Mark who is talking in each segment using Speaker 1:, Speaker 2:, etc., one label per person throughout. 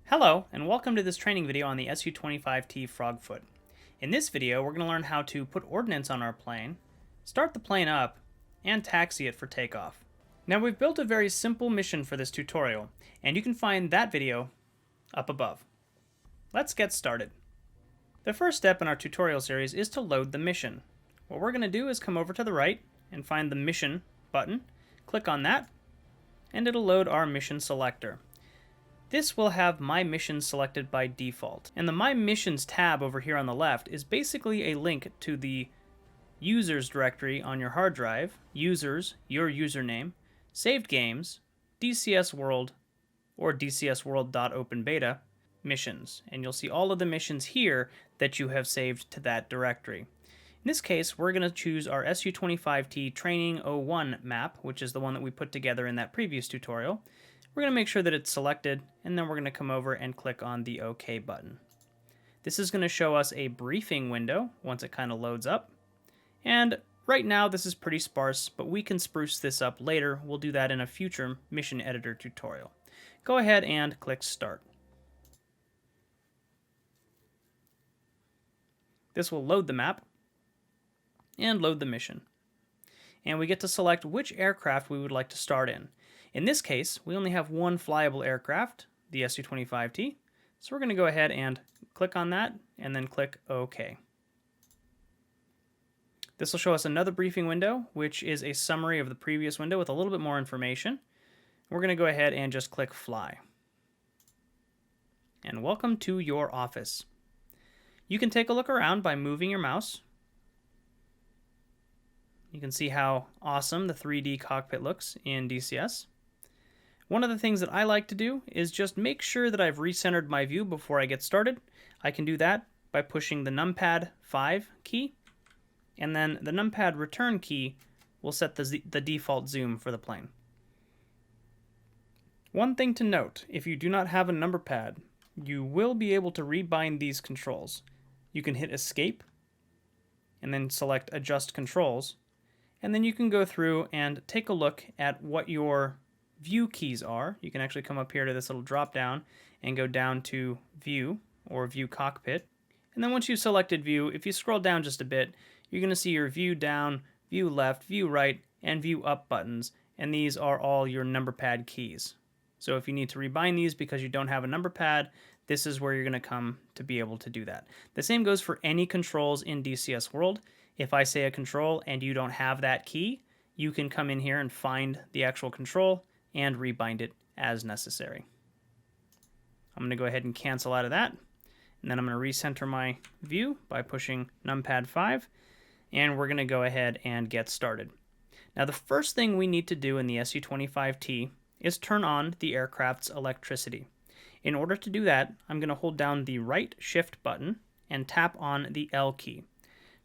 Speaker 1: Hello, and welcome to this training video on the Su25T Frogfoot. In this video, we're going to learn how to put ordnance on our plane, start the plane up, and taxi it for takeoff. Now, we've built a very simple mission for this tutorial, and you can find that video up above. Let's get started. The first step in our tutorial series is to load the mission. What we're going to do is come over to the right and find the Mission button, click on that, and it'll load our mission selector. This will have My Missions selected by default. And the My Missions tab over here on the left is basically a link to the users directory on your hard drive, users, your username, saved games, DCS World, or DCS World.OpenBeta missions. And you'll see all of the missions here that you have saved to that directory. In this case, we're going to choose our Su25T Training 01 map, which is the one that we put together in that previous tutorial. We're going to make sure that it's selected, and then we're going to come over and click on the OK button. This is going to show us a briefing window once it kind of loads up. And right now this is pretty sparse, but we can spruce this up later. We'll do that in a future mission editor tutorial. Go ahead and click Start. This will load the map and load the mission. And we get to select which aircraft we would like to start in. In this case, we only have one flyable aircraft, the Su25T, so we're going to go ahead and click on that and then click OK. This will show us another briefing window, which is a summary of the previous window with a little bit more information. We're going to go ahead and just click Fly. And welcome to your office. You can take a look around by moving your mouse. You can see how awesome the 3D cockpit looks in DCS. One of the things that I like to do is just make sure that I've recentered my view before I get started. I can do that by pushing the numpad 5 key, and then the numpad return key will set the default zoom for the plane. One thing to note, if you do not have a number pad, you will be able to rebind these controls. You can hit Escape, and then select Adjust Controls, and then you can go through and take a look at what your view keys are. You can actually come up here to this little drop down and go down to View or View Cockpit. And then once you've selected View, if you scroll down just a bit, you're going to see your View Down, View Left, View Right, and View Up buttons. And these are all your number pad keys. So if you need to rebind these because you don't have a number pad, this is where you're going to come to be able to do that. The same goes for any controls in DCS World. If I say a control and you don't have that key, you can come in here and find the actual control and rebind it as necessary. I'm going to go ahead and cancel out of that, and then I'm going to recenter my view by pushing numpad 5, and we're going to go ahead and get started. Now, the first thing we need to do in the Su25T is turn on the aircraft's electricity. In order to do that, I'm going to hold down the right shift button and tap on the L key.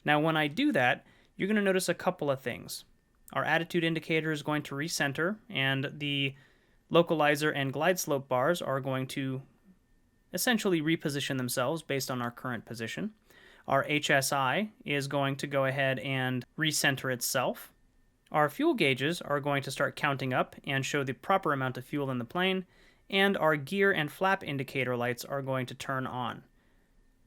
Speaker 1: Now, when I do that, you're going to notice a couple of things. Our attitude indicator is going to recenter, and the localizer and glide slope bars are going to essentially reposition themselves based on our current position. Our HSI is going to go ahead and recenter itself. Our fuel gauges are going to start counting up and show the proper amount of fuel in the plane, and our gear and flap indicator lights are going to turn on.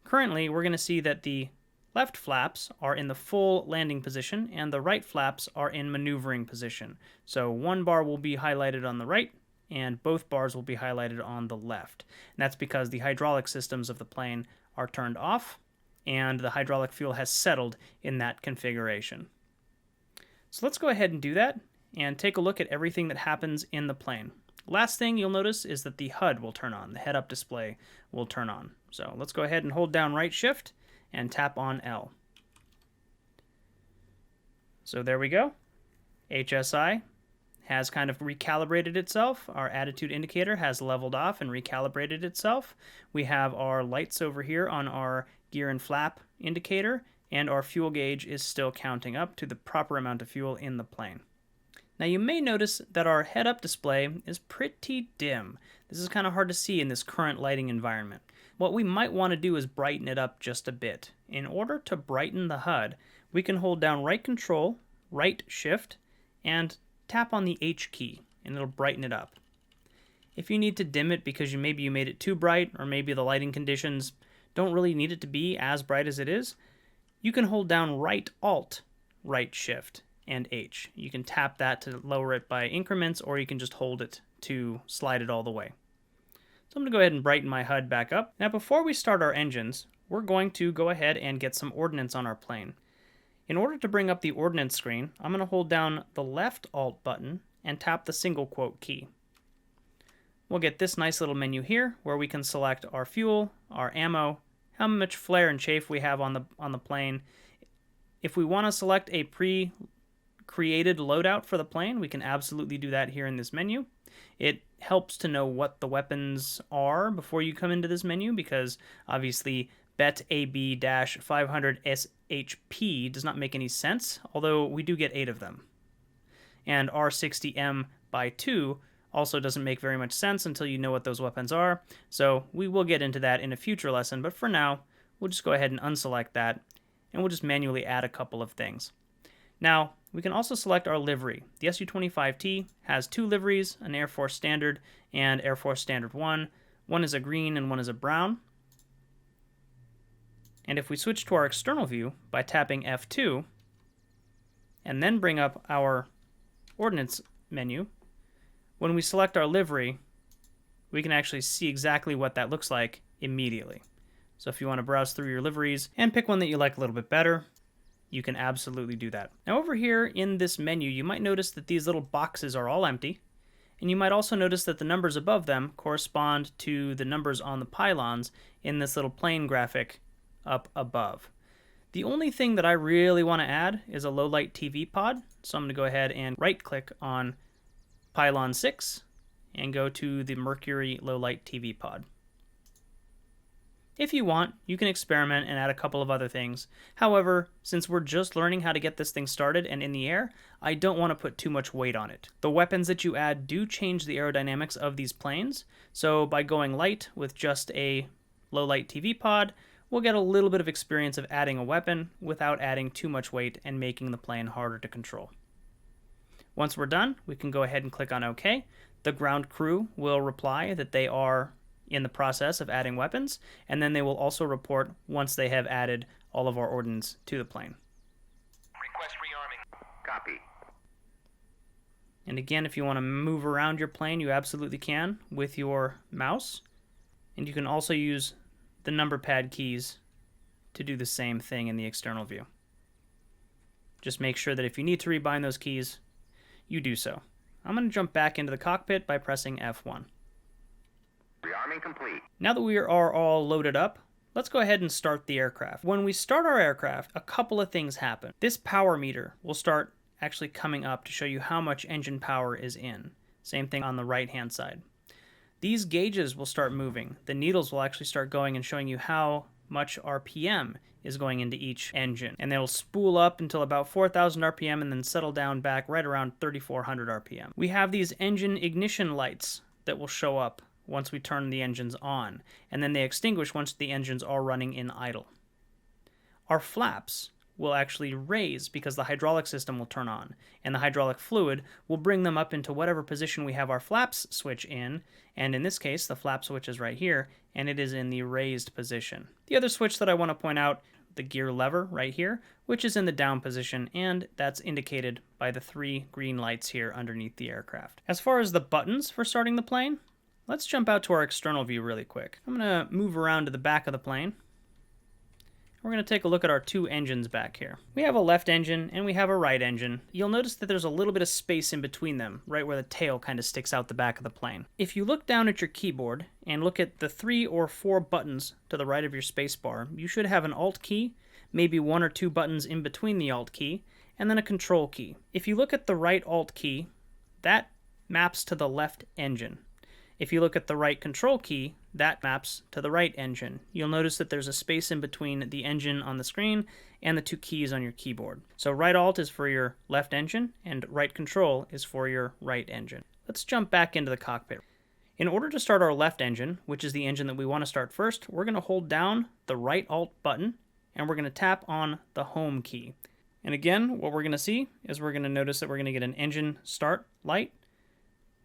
Speaker 1: Currently, we're going to see that the left flaps are in the full landing position and the right flaps are in maneuvering position. So one bar will be highlighted on the right and both bars will be highlighted on the left. And that's because the hydraulic systems of the plane are turned off and the hydraulic fuel has settled in that configuration. So let's go ahead and do that and take a look at everything that happens in the plane. Last thing you'll notice is that the HUD will turn on, the head-up display will turn on. So let's go ahead and hold down right shift and tap on L. So there we go. HSI has kind of recalibrated itself. Our attitude indicator has leveled off and recalibrated itself. We have our lights over here on our gear and flap indicator, and our fuel gauge is still counting up to the proper amount of fuel in the plane. Now you may notice that our head-up display is pretty dim. This is kind of hard to see in this current lighting environment. What we might want to do is brighten it up just a bit. In order to brighten the HUD, we can hold down right control, right shift, and tap on the H key, and it'll brighten it up. If you need to dim it because maybe you made it too bright, or maybe the lighting conditions don't really need it to be as bright as it is, you can hold down right Alt, right Shift, and H. You can tap that to lower it by increments, or you can just hold it to slide it all the way. So I'm going to go ahead and brighten my HUD back up. Now before we start our engines, we're going to go ahead and get some Ordnance on our plane. In order to bring up the Ordnance screen, I'm going to hold down the left Alt button and tap the single quote key. We'll get this nice little menu here where we can select our fuel, our ammo, how much flare and chafe we have on the plane. If we want to select a pre-created loadout for the plane, we can absolutely do that here in this menu. It helps to know what the weapons are before you come into this menu, because obviously BET AB-500 SHP does not make any sense, although we do get 8 of them. And R60M by 2 also doesn't make very much sense until you know what those weapons are, so we will get into that in a future lesson, but for now, we'll just go ahead and unselect that, and we'll just manually add a couple of things. Now, we can also select our livery. The Su25T has 2 liveries, an Air Force Standard and Air Force Standard 1. One is a green and one is a brown. And if we switch to our external view by tapping F2, and then bring up our Ordnance menu, when we select our livery, we can actually see exactly what that looks like immediately. So if you want to browse through your liveries and pick one that you like a little bit better, you can absolutely do that. Now over here in this menu, you might notice that these little boxes are all empty, and you might also notice that the numbers above them correspond to the numbers on the pylons in this little plane graphic up above. The only thing that I really want to add is a low light TV pod, so I'm going to go ahead and right click on Pylon 6 and go to the Mercury Low Light TV Pod. If you want, you can experiment and add a couple of other things. However, since we're just learning how to get this thing started and in the air, I don't want to put too much weight on it. The weapons that you add do change the aerodynamics of these planes, so by going light with just a low light TV pod, we'll get a little bit of experience of adding a weapon without adding too much weight and making the plane harder to control. Once we're done, we can go ahead and click on OK. The ground crew will reply that they are in the process of adding weapons, and then they will also report once they have added all of our ordnance to the plane.
Speaker 2: Request rearming. Copy.
Speaker 1: And again, if you want to move around your plane, you absolutely can with your mouse. And you can also use the number pad keys to do the same thing in the external view. Just make sure that if you need to rebind those keys, you do so. I'm going to jump back into the cockpit by pressing F1.
Speaker 2: Rearming complete.
Speaker 1: Now that we are all loaded up, let's go ahead and start the aircraft. When we start our aircraft, a couple of things happen. This power meter will start actually coming up to show you how much engine power is in. Same thing on the right-hand side. These gauges will start moving. The needles will actually start going and showing you how much RPM is going into each engine. And they'll spool up until about 4,000 RPM and then settle down back right around 3,400 RPM. We have these engine ignition lights that will show up once we turn the engines on, and then they extinguish once the engines are running in idle. Our flaps will actually raise because the hydraulic system will turn on, and the hydraulic fluid will bring them up into whatever position we have our flaps switch in, and in this case the flap switch is right here, and it is in the raised position. The other switch that I want to point out, the gear lever right here, which is in the down position, and that's indicated by the 3 green lights here underneath the aircraft. As far as the buttons for starting the plane, let's jump out to our external view really quick. I'm going to move around to the back of the plane. We're going to take a look at our 2 engines back here. We have a left engine and we have a right engine. You'll notice that there's a little bit of space in between them, right where the tail kind of sticks out the back of the plane. If you look down at your keyboard and look at the 3 or 4 buttons to the right of your spacebar, you should have an Alt key, maybe 1 or 2 buttons in between the Alt key, and then a Control key. If you look at the right Alt key, that maps to the left engine. If you look at the right Control key, that maps to the right engine. You'll notice that there's a space in between the engine on the screen and the 2 keys on your keyboard. So right Alt is for your left engine, and right Control is for your right engine. Let's jump back into the cockpit. In order to start our left engine, which is the engine that we want to start first, we're going to hold down the right Alt button, and we're going to tap on the Home key. And again, what we're going to see is we're going to notice that we're going to get an engine start light,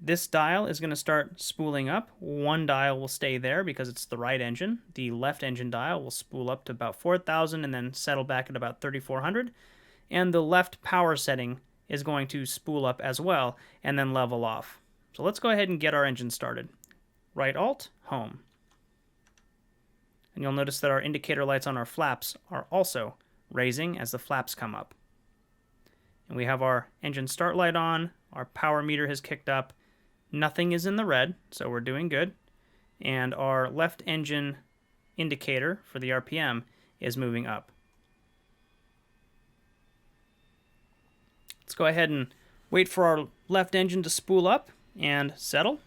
Speaker 1: this dial is going to start spooling up. One dial will stay there because it's the right engine. The left engine dial will spool up to about 4,000 and then settle back at about 3,400. And the left power setting is going to spool up as well and then level off. So let's go ahead and get our engine started. Right Alt, Home. And you'll notice that our indicator lights on our flaps are also raising as the flaps come up. And we have our engine start light on, our power meter has kicked up, nothing is in the red, so we're doing good. And our left engine indicator for the RPM is moving up. Let's go ahead and wait for our left engine to spool up and settle,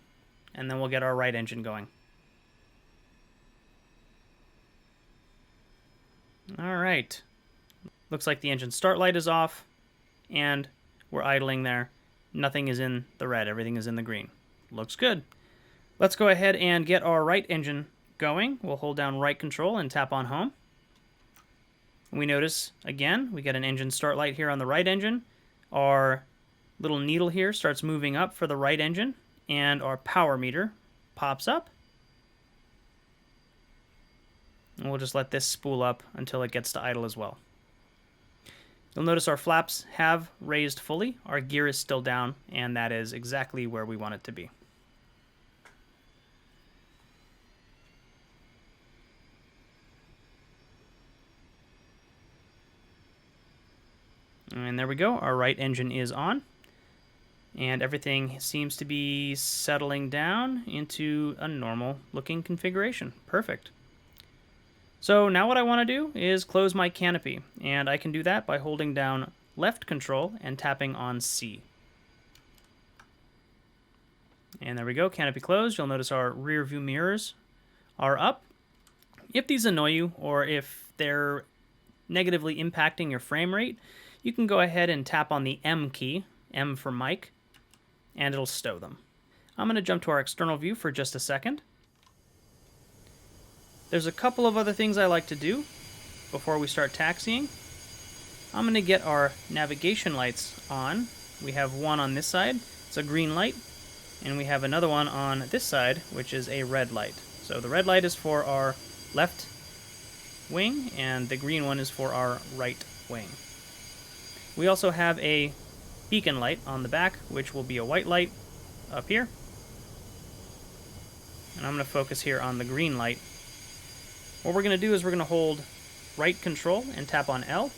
Speaker 1: and then we'll get our right engine going. All right. Looks like the engine start light is off, and we're idling there. Nothing is in the red, everything is in the green. Looks good. Let's go ahead and get our right engine going. We'll hold down right control and tap on home. We notice, again, we get an engine start light here on the right engine. Our little needle here starts moving up for the right engine, and our power meter pops up. And we'll just let this spool up until it gets to idle as well. You'll notice our flaps have raised fully, our gear is still down, and that is exactly where we want it to be. And there we go, our right engine is on, and everything seems to be settling down into a normal looking configuration. Perfect. So now what I want to do is close my canopy, and I can do that by holding down left control and tapping on C. And there we go, canopy closed. You'll notice our rear view mirrors are up. If these annoy you, or if they're negatively impacting your frame rate, you can go ahead and tap on the M key, M for mic, and it'll stow them. I'm going to jump to our external view for just a second. There's a couple of other things I like to do before we start taxiing. I'm going to get our navigation lights on. We have one on this side, it's a green light, and we have another one on this side, which is a red light. So the red light is for our left wing, and the green one is for our right wing. We also have a beacon light on the back, which will be a white light up here. And I'm going to focus here on the green light. What we're going to do is we're going to hold right control and tap on L.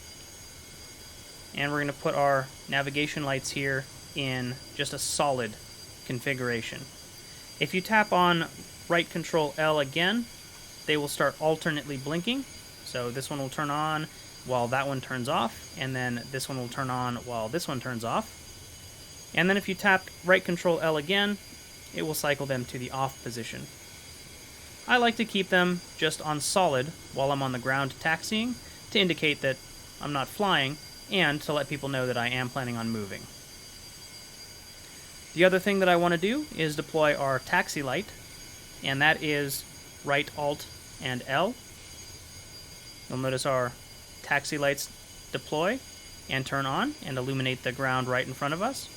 Speaker 1: And we're going to put our navigation lights here in just a solid configuration. If you tap on right control L again, they will start alternately blinking. So this one will turn on while that one turns off, and then this one will turn on while this one turns off. And then if you tap right control L again, it will cycle them to the off position. I like to keep them just on solid while I'm on the ground taxiing to indicate that I'm not flying and to let people know that I am planning on moving. The other thing that I want to do is deploy our taxi light, and that is right Alt and L. You'll notice our taxi lights deploy and turn on and illuminate the ground right in front of us.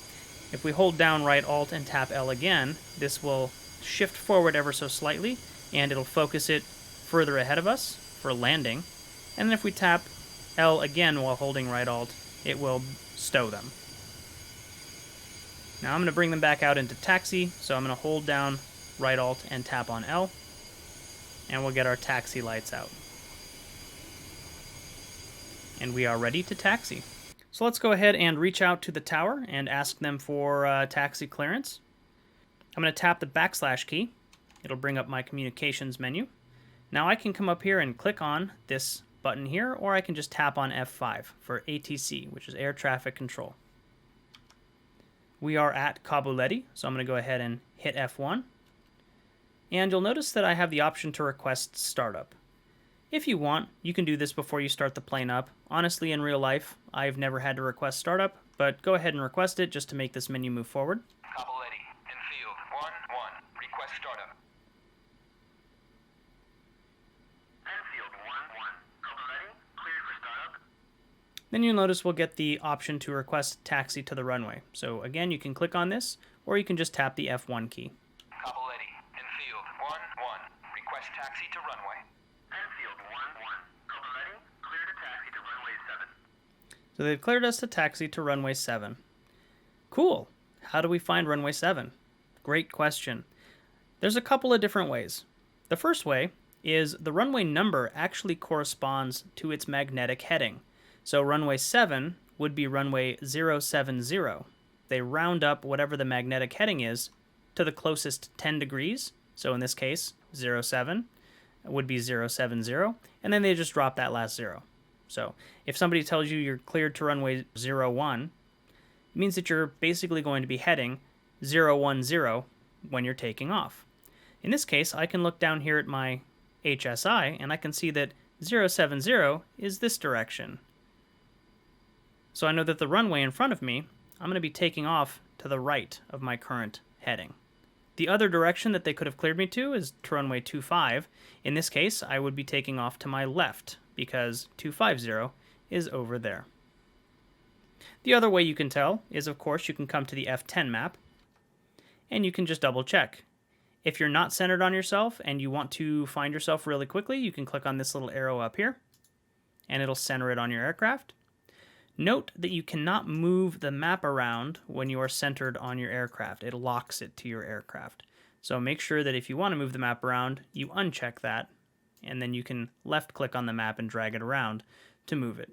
Speaker 1: If we hold down right Alt and tap L again, this will shift forward ever so slightly, and it'll focus it further ahead of us for landing. And then if we tap L again while holding right Alt, it will stow them. Now I'm going to bring them back out into taxi, so I'm going to hold down right Alt and tap on L, and we'll get our taxi lights out. And we are ready to taxi. So let's go ahead and reach out to the tower and ask them for taxi clearance. I'm going to tap the / key. It'll bring up my communications menu. Now I can come up here and click on this button here, or I can just tap on F5 for ATC, which is Air Traffic Control. We are at Cabo Leti, so I'm going to go ahead and hit F1. And you'll notice that I have the option to request startup. If you want, you can do this before you start the plane up. Honestly, in real life, I've never had to request startup, but go ahead and request it just to make this menu move forward.
Speaker 2: Cabo Leti, in field 1-1, request startup. In field 1-1, Cabo Leti, cleared for startup.
Speaker 1: Then you'll notice we'll get the option to request taxi to the runway. So again, you can click on this, or you can just tap the F1 key.
Speaker 2: Capoletti, infield 1-1. Request taxi to runway. Infield 1-1. Capoletti, clear to taxi to runway 7.
Speaker 1: So they've cleared us to taxi to runway 7. Cool. How do we find runway 7? Great question. There's a couple of different ways. The first way is the runway number actually corresponds to its magnetic heading. So runway 7 would be runway 070. They round up whatever the magnetic heading is to the closest 10 degrees. So in this case, 07 would be 070, and then they just drop that last zero. So if somebody tells you you're cleared to runway 01, it means that you're basically going to be heading 010 when you're taking off. In this case, I can look down here at my HSI, and I can see that 070 is this direction. So I know that the runway in front of me, I'm going to be taking off to the right of my current heading. The other direction that they could have cleared me to is to runway 25. In this case, I would be taking off to my left because 250 is over there. The other way you can tell is, of course, you can come to the F10 map and you can just double check. If you're not centered on yourself and you want to find yourself really quickly, you can click on this little arrow up here and it'll center it on your aircraft. Note that you cannot move the map around when you are centered on your aircraft. It locks it to your aircraft. So make sure that if you want to move the map around, you uncheck that, and then you can left click on the map and drag it around to move it.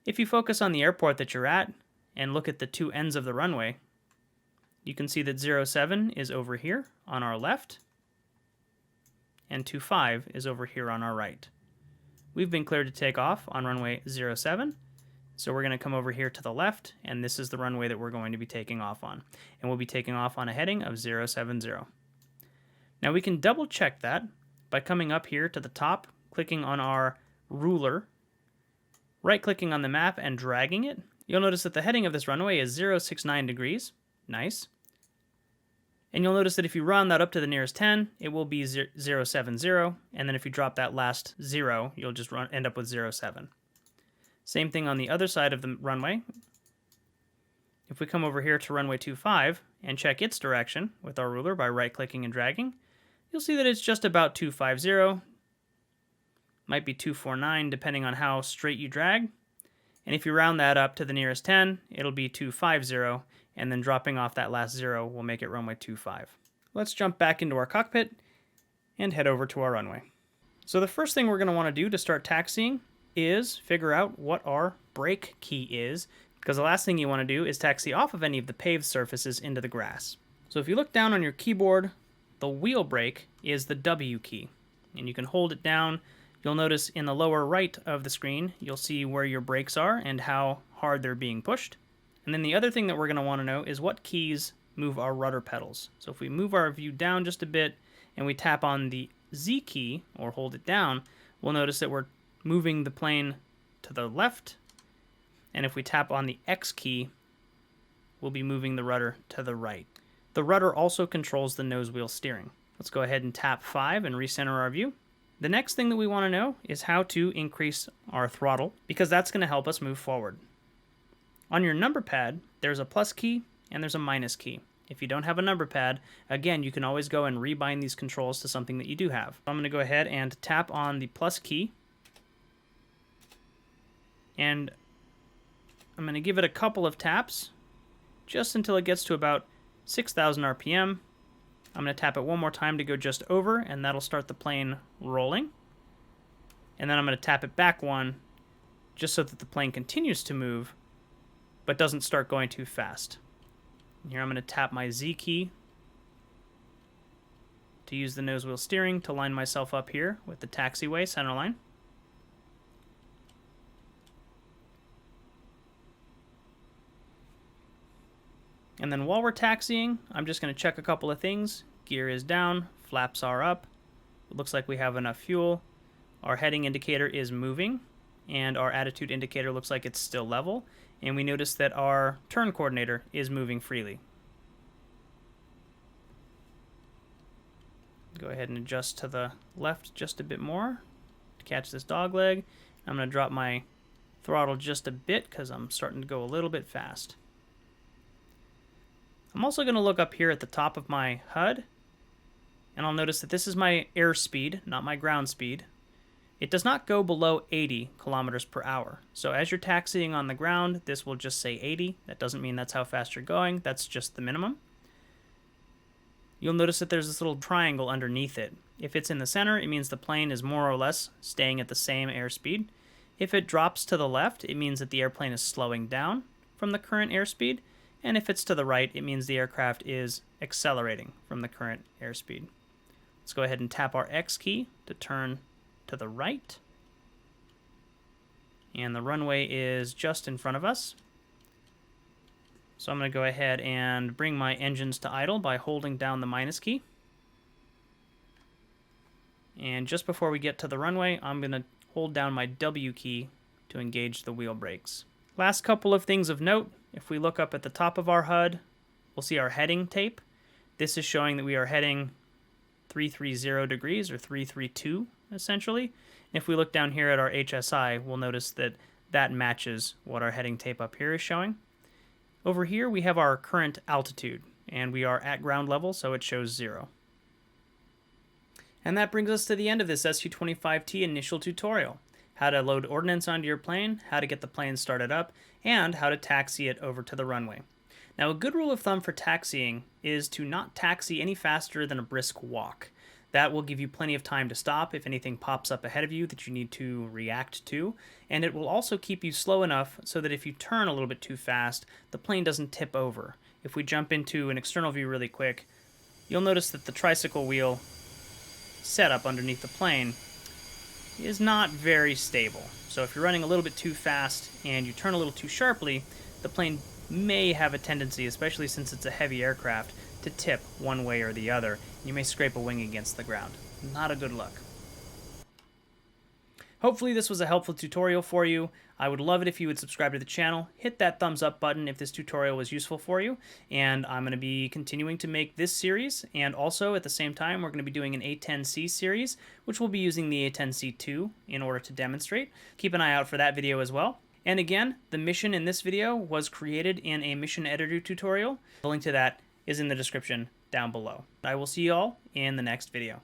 Speaker 1: If you focus on the airport that you're at and look at the two ends of the runway, you can see that 07 is over here on our left, and 25 is over here on our right. We've been cleared to take off on runway 07. So we're going to come over here to the left, and this is the runway that we're going to be taking off on. And we'll be taking off on a heading of 070. Now we can double check that by coming up here to the top, clicking on our ruler, right-clicking on the map and dragging it. You'll notice that the heading of this runway is 069 degrees. Nice. And you'll notice that if you round that up to the nearest 10, it will be 070. And then if you drop that last 0, you'll just end up with 07. Same thing on the other side of the runway. If we come over here to runway 25 and check its direction with our ruler by right-clicking and dragging, you'll see that it's just about 250. Might be 249 depending on how straight you drag. And if you round that up to the nearest 10, it'll be 250, and then dropping off that last 0 will make it runway 25. Let's jump back into our cockpit and head over to our runway. So the first thing we're going to want to do to start taxiing is figure out what our brake key is, because the last thing you want to do is taxi off of any of the paved surfaces into the grass. So if you look down on your keyboard, the wheel brake is the W key, and you can hold it down. You'll notice in the lower right of the screen, you'll see where your brakes are and how hard they're being pushed. And then the other thing that we're going to want to know is what keys move our rudder pedals. So if we move our view down just a bit and we tap on the Z key or hold it down, we'll notice that we're moving the plane to the left, and if we tap on the X key, we'll be moving the rudder to the right. The rudder also controls the nose wheel steering. Let's go ahead and tap 5 and recenter our view. The next thing that we want to know is how to increase our throttle, because that's going to help us move forward. On your number pad, there's a plus key and there's a minus key. If you don't have a number pad, again, you can always go and rebind these controls to something that you do have. I'm going to go ahead and tap on the plus key, and I'm going to give it a couple of taps just until it gets to about 6,000 RPM. I'm going to tap it one more time to go just over, and that'll start the plane rolling. And then I'm going to tap it back one just so that the plane continues to move but doesn't start going too fast. And here I'm going to tap my Z key to use the nose wheel steering to line myself up here with the taxiway center line. And then while we're taxiing, I'm just going to check a couple of things. Gear is down, flaps are up. It looks like we have enough fuel. Our heading indicator is moving, and our attitude indicator looks like it's still level. And we notice that our turn coordinator is moving freely. Go ahead and adjust to the left just a bit more to catch this dog leg. I'm going to drop my throttle just a bit because I'm starting to go a little bit fast. I'm also going to look up here at the top of my HUD, and I'll notice that this is my airspeed, not my ground speed. It does not go below 80 kilometers per hour. So as you're taxiing on the ground, this will just say 80. That doesn't mean that's how fast you're going. That's just the minimum. You'll notice that there's this little triangle underneath it. If it's in the center, it means the plane is more or less staying at the same airspeed. If it drops to the left, it means that the airplane is slowing down from the current airspeed. And if it's to the right, it means the aircraft is accelerating from the current airspeed. Let's go ahead and tap our X key to turn to the right. And the runway is just in front of us. So I'm going to go ahead and bring my engines to idle by holding down the minus key. And just before we get to the runway, I'm going to hold down my W key to engage the wheel brakes. Last couple of things of note. If we look up at the top of our HUD, we'll see our heading tape. This is showing that we are heading 330 degrees, or 332 essentially. And if we look down here at our HSI, we'll notice that that matches what our heading tape up here is showing. Over here we have our current altitude, and we are at ground level, so it shows 0. And that brings us to the end of this Su25T initial tutorial. How to load Ordinance onto your plane, how to get the plane started up, and how to taxi it over to the runway. Now, a good rule of thumb for taxiing is to not taxi any faster than a brisk walk. That will give you plenty of time to stop if anything pops up ahead of you that you need to react to, and it will also keep you slow enough so that if you turn a little bit too fast, the plane doesn't tip over. If we jump into an external view really quick, you'll notice that the tricycle wheel setup underneath the plane is not very stable. So if you're running a little bit too fast and you turn a little too sharply, the plane may have a tendency, especially since it's a heavy aircraft, to tip one way or the other. You may scrape a wing against the ground. Not a good look. Hopefully this was a helpful tutorial for you. I would love it if you would subscribe to the channel, hit that thumbs up button if this tutorial was useful for you, and I'm going to be continuing to make this series, and also at the same time we're going to be doing an A10C series, which we'll be using the A10C2 in order to demonstrate. Keep an eye out for that video as well. And again, the mission in this video was created in a mission editor tutorial. The link to that is in the description down below. I will see you all in the next video.